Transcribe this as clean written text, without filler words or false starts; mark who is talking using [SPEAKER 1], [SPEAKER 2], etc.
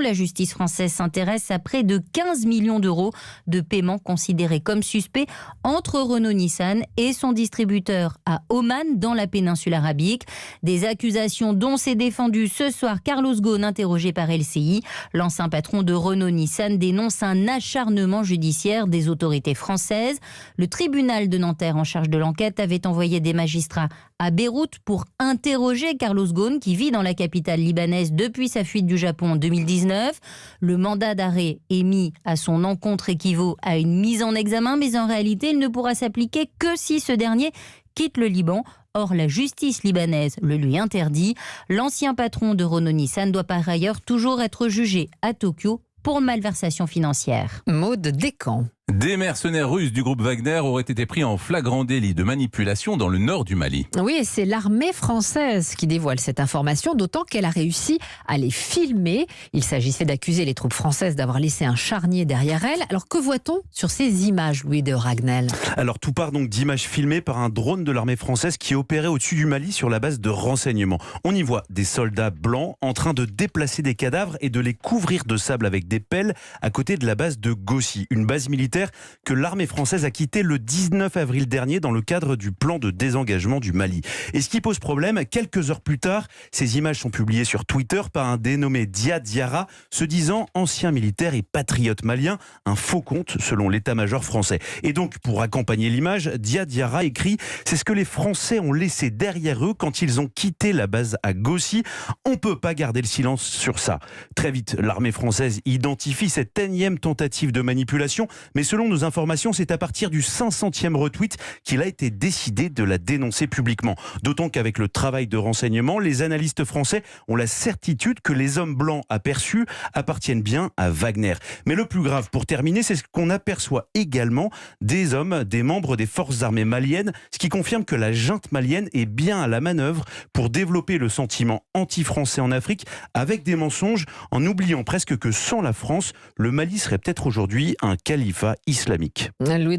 [SPEAKER 1] La justice française s'intéresse à près de 15 millions d'euros de paiements considérés comme suspects entre Renault-Nissan et son distributeur à Oman dans la péninsule arabique. Des accusations dont s'est défendu ce soir Carlos Ghosn, interrogé par LCI. L'ancien patron de Renault-Nissan dénonce un acharnement judiciaire des autorités françaises. Le tribunal de Nanterre en charge de l'enquête avait envoyé des magistrats à Beyrouth pour interroger Carlos Ghosn, qui vit dans la capitale libanaise depuis sa fuite du Japon en 2019. Le mandat d'arrêt émis à son encontre équivaut à une mise en examen, mais en réalité, il ne pourra s'appliquer que si ce dernier quitte le Liban. Or, la justice libanaise le lui interdit. L'ancien patron de Renault-Nissan doit par ailleurs toujours être jugé à Tokyo pour malversation financière.
[SPEAKER 2] Maud Descamps.
[SPEAKER 3] Des mercenaires russes du groupe Wagner auraient été pris en flagrant délit de manipulation dans le nord du Mali.
[SPEAKER 2] Oui, et c'est l'armée française qui dévoile cette information, d'autant qu'elle a réussi à les filmer. Il s'agissait d'accuser les troupes françaises d'avoir laissé un charnier derrière elles. Alors que voit-on sur ces images, Louis de Ragnel ?
[SPEAKER 4] Alors tout part donc d'images filmées par un drone de l'armée française qui opérait au-dessus du Mali sur la base de renseignements. On y voit des soldats blancs en train de déplacer des cadavres et de les couvrir de sable avec des pelles à côté de la base de Gossi, une base militaire que l'armée française a quitté le 19 avril dernier dans le cadre du plan de désengagement du Mali. Et ce qui pose problème, quelques heures plus tard, ces images sont publiées sur Twitter par un dénommé Dia Diarra, se disant ancien militaire et patriote malien, un faux compte selon l'état-major français. Et donc, pour accompagner l'image, Dia Diarra écrit « C'est ce que les Français ont laissé derrière eux quand ils ont quitté la base à Gossi. On ne peut pas garder le silence sur ça. » Très vite, l'armée française identifie cette énième tentative de manipulation, mais selon nos informations, c'est à partir du 500e retweet qu'il a été décidé de la dénoncer publiquement. D'autant qu'avec le travail de renseignement, les analystes français ont la certitude que les hommes blancs aperçus appartiennent bien à Wagner. Mais le plus grave, pour terminer, c'est ce qu'on aperçoit également des hommes, des membres des forces armées maliennes, ce qui confirme que la junte malienne est bien à la manœuvre pour développer le sentiment anti-français en Afrique avec des mensonges, en oubliant presque que sans la France, le Mali serait peut-être aujourd'hui un califat islamique.
[SPEAKER 2] Louis